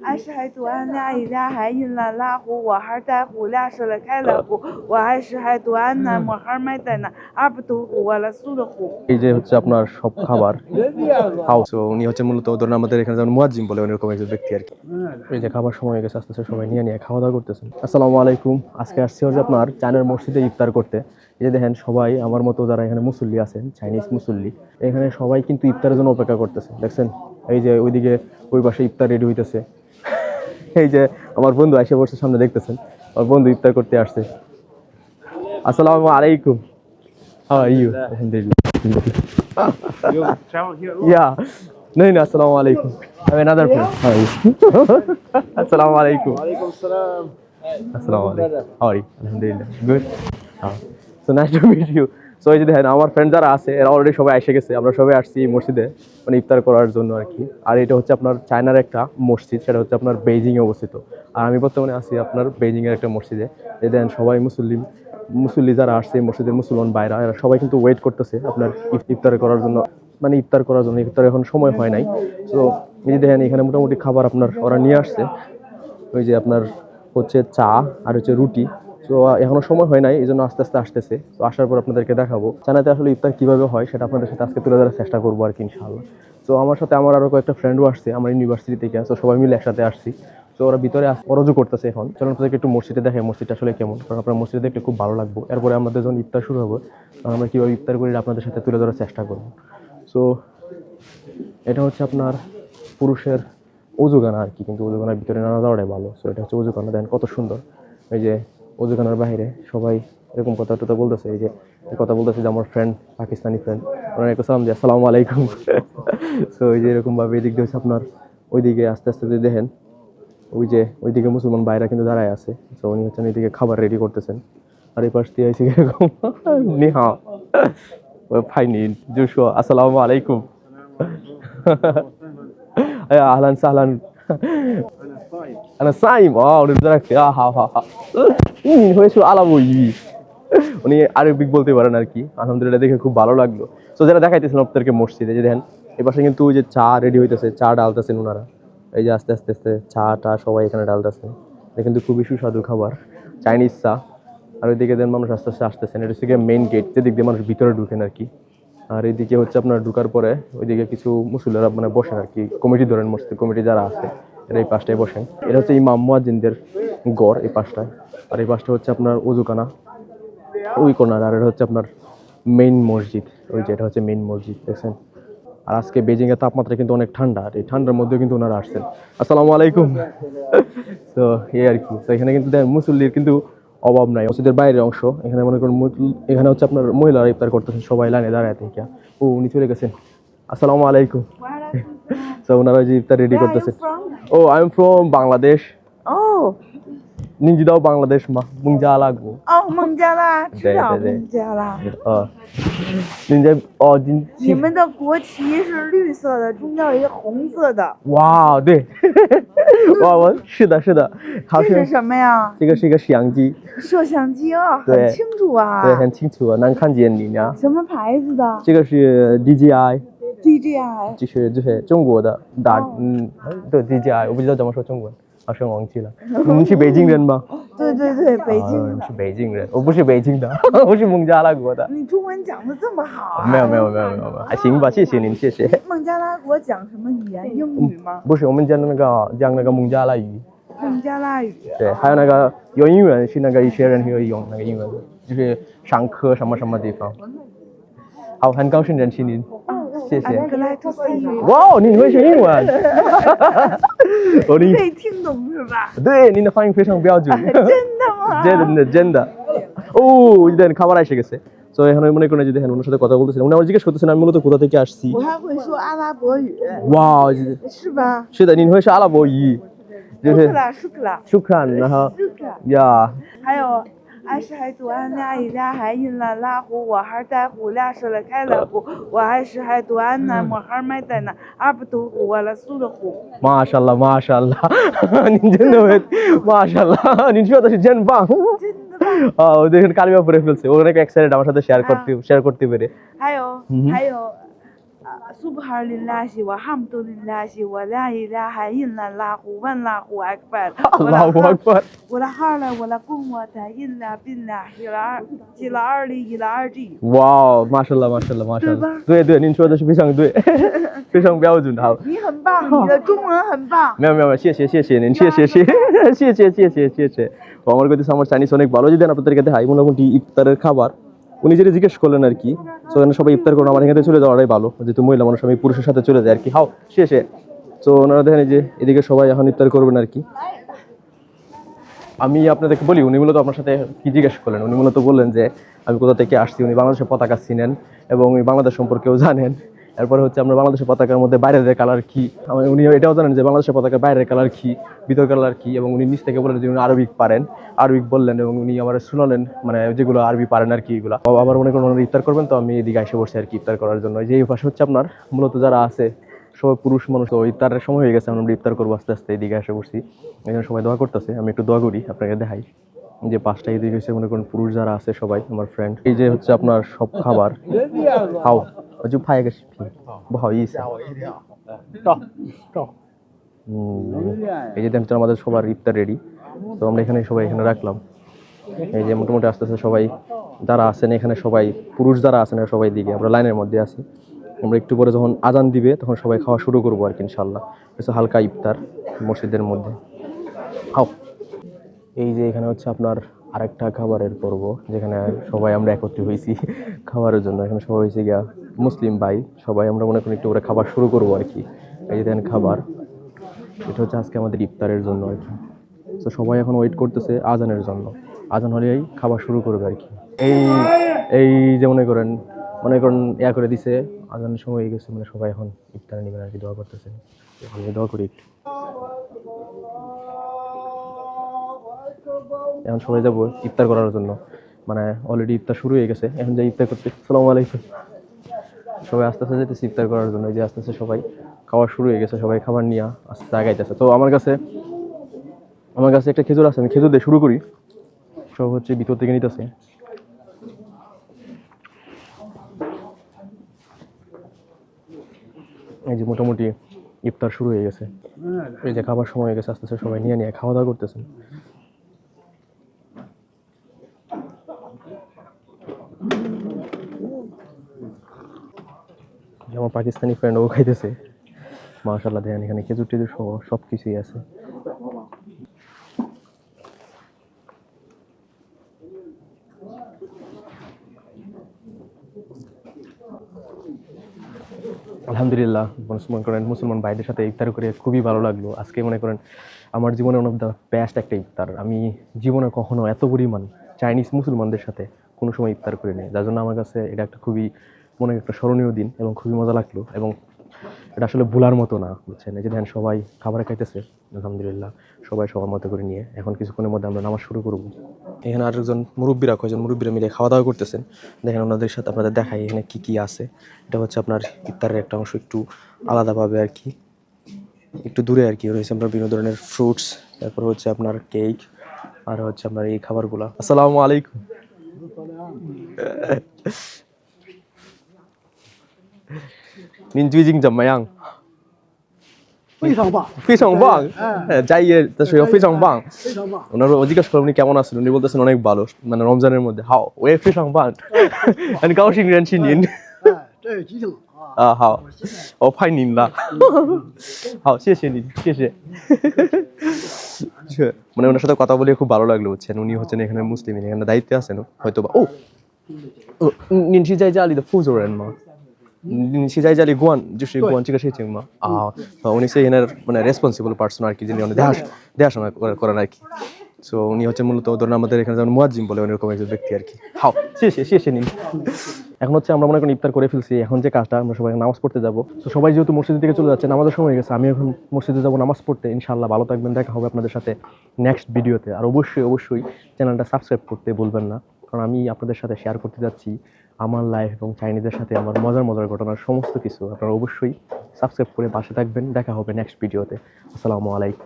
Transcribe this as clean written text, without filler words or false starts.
أشهد أن لا إله إلا الله وحده لا شريك له وأشهد أن محمدا عبده ورسوله। এই যে হচ্ছে আপনার সব খাবার হাউস, উনি হচ্ছে মূলত ধরুন আমাদের এখানে যেমন মুয়াজ্জিম বলে এরকম একজন ব্যক্তি আর কি। এই যে খাবার সময় হয়ে গেছে, আস্তে আস্তে সবাই নিয়ে খাওয়া দাওয়া করতেছেন। আসসালামু আলাইকুম। আজকে আসছি হচ্ছে আপনার চায়নার মসজিদে ইফতার করতে। এই যে দেখেন সবাই আমার মতো যারা এখানে মুসল্লি আছেন, চাইনিজ মুসল্লি, এখানে সবাই কিন্তু ইফতারের জন্য অপেক্ষা করতেছে। দেখছেন এই যে ওইদিকে ওই পাশে ইফতার রেডি হইতেছে। এই যে আমার বন্ধু এসে বসে সামনে দেখতেছেন, আমার বন্ধু ইফতার করতে আসছে। আসসালামু আলাইকুম। How are you? আলহামদুলিল্লাহ। You travel here? Yeah. No, assalamu alaikum. I'm another friend. How are you? Assalamu alaikum. Alaikum salam. Assalamu alaikum. How are you? Alhamdulillah. Good. So nice to meet you. So এই যে দেখেন আমার friend যারা আছে এরা already সবাই এসে গেছে। আমরা সবাই আসছি মসজিদে মানে ইফতার করার জন্য আর কি। আর এটা হচ্ছে আপনার চায়নার একটা মসজিদ, সেটা হচ্ছে আপনার বেইজিংয়ে অবস্থিত। আর আমি বর্তমানে আছি আপনার বেইজিংয়ের একটা মসজিদে। এই দেখেন সবাই মুসল্লি যারা আসছে মসজিদের মুসলমান ভাইরা, এরা সবাই কিন্তু ওয়েট করতেছে আপনার ইফতার করার জন্য, মানে ইফতার করার জন্য। ইফতার এখন সময় হয় নাই। তো এই যে দেখেন এখানে মোটামুটি খাবার আপনার ওরা নিয়ে আসছে। ওই যে আপনার হচ্ছে চা আর হচ্ছে রুটি। তো এখনো সময় হয় নাই, এই জন্য আস্তে আস্তে আসতেছে। তো আসার পর আপনাদেরকে দেখাবো চায়নাতে আসলে ইফতার কীভাবে হয় সেটা আপনাদের সাথে আজকে তুলে ধরার চেষ্টা করবো আর কি ইনশাআল্লাহ। তো আমার সাথে আমার আরও কয়েকটা ফ্রেন্ডও আসছে আমার ইউনিভার্সিটি থেকে। তো সবাই মিলে একসাথে আসছি। তো ওরা ভিতরে অরজু করতেছে এখন। চলুন আপনাদেরকে একটু মসজিদে দেখে মসজিদটা আসলে কেমন, কারণ আপনার মসজিদে দেখতে খুব ভালো লাগবে। এরপরে আমাদের যখন ইফতার শুরু হবে তখন আমরা কীভাবে ইফতার করি আপনাদের সাথে তুলে ধরার চেষ্টা করবো। সো এটা হচ্ছে আপনার পুরুষের অজুখানা আর কি, কিন্তু অজুখানার ভিতরে না যাওয়াটাই ভালো। সো এটা হচ্ছে অজুখানা, দেখেন কত সুন্দর। এই যে অজুখানার বাইরে সবাই এরকম কথা টথা বলতেছে। এই যে কথা বলতেছে যে আমার ফ্রেন্ড পাকিস্তানি ফ্রেন্ড, ওনারা একটু সালাম দিয়ে আসসালামু আলাইকুম। সো এই যে এরকমভাবে এদিক দিয়ে হচ্ছে আপনার ওইদিকে আস্তে আস্তে যদি দেখেন ওই যে ওইদিকে মুসলমান ভাইরা কিন্তু দাঁড়ায় আছে। তো উনি হচ্ছেন এইদিকে খাবার রেডি করতেছেন। আর এই পাশ দিয়ে এসে এরকম নিহা ফাইনি জুশো আসসালামু আলাইকুম। আহলান সাহলান। أنا صايم ولذلك হয়েছে আলাবই। উনি আরবিক বলতে পারেন আর কি। আলহামদুলিল্লাহ দেখে খুব ভালো লাগলো। তো যারা দেখাইতেছিলাম আপনাদেরকে মসজিদে, যে দেখেন এই পাশে কিন্তু ওই যে চা রেডি হইতেছে, চা ডালতেছেন ওনারা। এই যে আস্তে আস্তে আস্তে চা সবাই এখানে ডালতেছেন। এটা কিন্তু খুবই সুস্বাদু খাবার, চাইনিজ চা। আর ওইদিকে দেন মানুষ আস্তে আস্তে আসতেছেন। এটা হচ্ছে মেইন গেট, যেদিক দিয়ে মানুষ ভিতরে ঢুকেন আর কি। আর এইদিকে হচ্ছে আপনার ঢুকার পরে ওইদিকে কিছু মুসল্লিরা মানে বসেন আর কি, কমিটি ধরেন মসজিদ কমিটি যারা আছে এরা এই পাশটায় বসেন। এটা হচ্ছে ইমাম মুয়াজ্জিনদের গড় এই পাশটায়। আর এই পাশটা হচ্ছে আপনার ওজুখানা ওই কোনার। আর এটা হচ্ছে আপনার মেইন মসজিদ, ওই যে এটা হচ্ছে মেইন মসজিদ দেখছেন। আর আজকে বেজিংয়ের তাপমাত্রা কিন্তু অনেক ঠান্ডা, আর এই ঠান্ডার মধ্যেও কিন্তু ওনারা আসছেন। আসসালামু আলাইকুম। তো এই আর কি। তো এখানে কিন্তু মুসল্লির কিন্তু অভাব নাই। মসজিদের বাইরের অংশ এখানে মনে করেন এখানে হচ্ছে আপনার মহিলারা ইফতার করতেছেন সবাই লাইনে দাঁড়ায় থেকে। ও উনি চলে গেছেন। আসসালামু আলাইকুম। তো ওনারা যে ইফতার রেডি করতেছেন। Oh I am from Bangladesh. Oh, নিজি দাও বাংলাদেশ মা মুংজা লাগবো।哦，孟加拉，知道对对对孟加拉。নিনজা你们的国旗是绿色的，中间有一个红色的。哇对。哇我是的好这是什么呀？这个是一个摄像机。摄像机啊，很对清楚啊。对很清楚能看见你呢。什么牌子的这个是 DJI， ？DJI。就是中国的大对 DJI， 我不知道怎么说中文，好像忘记了。你是北京人吗？对对对，北京的。是北京人，我不是北京的，我是孟加拉国的。你中文讲的这么好啊？没有，还行吧，谢谢您，谢谢。孟加拉国讲什么语言？英语吗？不是，我们讲那个孟加拉语。孟加拉语。对，还有那个有英文，是那个一些人会用那个英文，就是上课什么什么地方。好，很高兴认识您，谢谢。Glad to see you。哇，你会说英文？你可以听懂是吧？对，您的发音非常标准。真的吗？真的。ও দেখেন খাবার এসে গেছে। তো এখন মনে করেন যে দেখেন ওনার সাথে কথা বলতেছিলাম, উনি আমার জিজ্ঞেস করতেছেন আমি মূলত কোথা থেকে আসছি।我还会说阿拉伯语。哇，是吧？是的，您会说阿拉伯语，就是舒克拉。shukran，然后呀，还有أشهد أن لا إله إلا الله وحده لا شريك له وأشهد أن محمدا عبده ورسوله。মাশাআল্লাহ মাশাআল্লাহ，您真的会মাশাআল্লাহ，您说的是真棒。真的吗？ও দেখেন কালিমা পড়ে ফেলছে, ও অনেক এক্সাইটেড আমার সাথে শেয়ার করতে পেরে।还有 সুবহানাল্লাহি ওয়া হামদুলিল্লাহি ওয়া লা ইলাহা ইল্লাল্লাহু ওয়াল্লাহু আকবার আল্লাহু আকবার। ওয়ালা হাওলা ওয়ালা কুওয়াতা ইল্লা বিল্লাহিল আলিয়্যিল আযীম Wow, মাশাআল্লাহ মাশাআল্লাহ মাশাআল্লাহ。对对，您说的是非常对，非常标准。好，你很棒，你的中文很棒。没有没有，谢谢谢谢您，谢谢谢谢谢谢谢谢。তো আমার কাছে আমার চাইনিজ অনেক ভালো। যদি আপনাদের কাছে হাই মোটামুটি ইফতারের খাবার উনি যেটা জিজ্ঞেস করলেন আর কি, তো এখানে সবাই ইফতার করুন, আমার এখানে চলে যাওয়াটাই ভালো, যেহেতু মহিলা মানুষ আমি পুরুষের সাথে চলে যাই আর কি। হাও শেষে তো ওনারা দেখেন যে এদিকে সবাই এখন ইফতার করবেন আর কি। আমি আপনাদেরকে বলি, উনি মূলত আপনার সাথে কি জিজ্ঞেস করলেন। উনি মূলত বললেন যে আমি কোথা থেকে আসছি, উনি বাংলাদেশের পতাকা চিনেন এবং উনি বাংলাদেশ সম্পর্কেও জানেন। এরপরে হচ্ছে আমরা বাংলাদেশের পতাকার মধ্যে বাইরের কালার কি, উনি এটাও জানেন যে বাংলাদেশের পতাকার বাইরের কালার কি, ভিতর কালার কি, এবং উনি নিচ থেকে বললেন যে উনি আরবিক পারেন, আরবিক বললেন এবং উনি আমার শোনালেন মানে যেগুলো আরবি পারেন আর কি এগুলো। আবার মনে করেন ইফতার করবেন, তো আমি এদিকে এসে বসে আর কি ইফতার করার জন্য। যে এই পাশে হচ্ছে আপনার মূলত যারা আছে সবাই পুরুষ মানুষ। তো ইফতারের সময় হয়ে গেছে, আমরা ইফতার করবো আস্তে আস্তে। এদিকে এসে বসছি, এখানে সবাই দোয়া করতেছে, আমি একটু দোয়া করি আপনাকে দেখাই। যে পাঁচটা এদিকে হচ্ছে মনে করেন পুরুষ যারা আছে সবাই আমার ফ্রেন্ড। এই যে হচ্ছে আপনার সব খাবার হাও就拍一个视频不好意思এই যে দেখছেন আমাদের সবার ইফতার রেডি। তো আমরা এখানে সবাই এখানে রাখলাম। এই যে মোটামুটি আস্তে আস্তে সবাই যারা আছেন এখানে, সবাই পুরুষ যারা আছেন সবাই দিকে আমরা লাইনের মধ্যে আছি। আমরা একটু পরে যখন আজান দিবে তখন সবাই খাওয়া শুরু করবো আর কি ইনশাল্লাহ। হালকা ইফতার মসজিদের মধ্যে। খাও। এই যে এখানে হচ্ছে আপনার আরেকটা খাবারের পর্ব, যেখানে সবাই আমরা একত্রিত হয়েছি খাবারের জন্য। এখানে সবাই হয়েছে গিয়া মুসলিম ভাই, সবাই আমরা মনে করি একটু করে খাবার শুরু করবো আর কি। এই যে দেখেন খাবার, এটা হচ্ছে আজকে আমাদের ইফতারের জন্য আর কি। তো সবাই এখন ওয়েট করতেছে আজানের জন্য, আজান হলেই খাবার শুরু করবে আর কি। এই এই যে মনে করেন ইয়া করে দিছে, আজানের সময় হয়ে গেছে, মানে সবাই এখন ইফতার নেবেন আর কি। দোয়া করতেছে, দোয়া করি একটু। এখন সবাই যাবো ইফতার করার জন্য, মানে অলরেডি ইফতার শুরু হয়ে গেছে। এখন যাই ইফতার করতে। আসসালামু আলাইকুম। সবাই আস্তে আস্তে যেতেছে ইফতার করার জন্য। এই যে আস্তে আস্তে সবাই খাওয়া শুরু হয়ে গেছে, সবাই খাবার নিয়ে আস্তে আস্তে আগাইতেছে। তো আমার কাছে একটা খেজুর আছে, আমি খেজুর দিয়ে শুরু করি। সব হচ্ছে ভিতর থেকে নিতেছে। এই যে মোটামুটি ইফতার শুরু হয়ে গেছে। এই যে খাবার সময় হয়ে গেছে, আস্তে আস্তে সবাই নিয়ে খাওয়া দাওয়া করতেছেন। আমার পাকিস্তানি ফ্রেন্ড ও খাইতেছে। মাশাআল্লাহ, দেখেন এখানে খেজুর টেজুর সহ সব কিছুই আছে। আলহামদুলিল্লাহ, মুসলমান ভাইদের সাথে ইফতার করে খুবই ভালো লাগলো আজকে। মনে করেন আমার জীবনে ওয়ান অফ দ্য বেস্ট একটা ইফতার। আমি জীবনে কখনো এত পরিমাণ চাইনিজ মুসলমানদের সাথে কোনো সময় ইফতার করিনি, যার জন্য আমার কাছে এটা একটা খুবই মনে একটা স্মরণীয় দিন এবং খুবই মজা লাগলো। এবং এটা আসলে ভুলার মতো না, বুঝছেন। এই যে দেখেন সবাই খাবার খাইতেছে আলহামদুলিল্লাহ, সবাই সবার মতো করে নিয়ে। এখন কিছুক্ষণের মধ্যে আমরা নামাজ শুরু করবো। এখানে আরেকজন মুরব্বীরা মিলে খাওয়া দাওয়া করতেছেন। দেখেন ওনাদের সাথে আপনাদের দেখাই এখানে কি কি আছে। এটা হচ্ছে আপনার ইফতারের একটা অংশ, একটু আলাদাভাবে আর কি, একটু দূরে আর কি রয়েছে আপনার বিভিন্ন ধরনের ফ্রুটস, তারপর হচ্ছে আপনার কেক, আর হচ্ছে আপনার এই খাবারগুলো। আসসালামু আলাইকুম।您最近怎么样？非常棒，非常棒，যাই的时候非常棒。非常棒。我জিজ্ঞাসা করলাম উনি কেমন আছেন, উনি বলতেছেন অনেক ভালো, মানে রমজানের মধ্যে।好，我也非常棒，很高兴认识您。哎，这也提醒了啊。好，我拍您了。好，谢谢您，谢谢。মানে ওনার সাথে কথা বলে খুব ভালো লাগলো, বুঝছেন। উনি হচ্ছেন এখানে মুসলিম, এখানে দায়িত্বে আছেন হয়তো বা।您是在家里的负责人吗？你是在家里管，就是管这个事情吗？啊，উনি是এনার মানে রেসপন্সিবল পারসন আর কি, যিনি অনেক দেখাশোনা করেন আর কি। সো উনি হচ্ছে মূলত ধরুন আমাদের এখানে যেমন মুয়াজ্জিম বলে এরকম একজন ব্যক্তি আর কি। হাও শেষে নিন। এখন হচ্ছে আমরা মনে করেন ইফতার করে ফেলছি। এখন যে কাজটা, আমরা সবাই নামাজ পড়তে যাবো। তো সবাই যেহেতু মসজিদ থেকে চলে যাচ্ছে, নামাজের সময় হয়ে গেছে, আমি এখন মসজিদে যাবো নামাজ পড়তে। ইনশাআল্লাহ ভালো থাকবেন, দেখা হবে আপনাদের সাথে নেক্সট ভিডিওতে। আর অবশ্যই চ্যানেলটা সাবস্ক্রাইব করতে ভুলবেন না, কারণ আমি আপনাদের সাথে শেয়ার করতে যাচ্ছি আমার লাইফ এবং চাইনিজের সাথে আমার মজার ঘটনার সমস্ত কিছু। আপনারা অবশ্যই সাবস্ক্রাইব করে পাশে থাকবেন। দেখা হবে নেক্সট ভিডিওতে। আসসালামু আলাইকুম।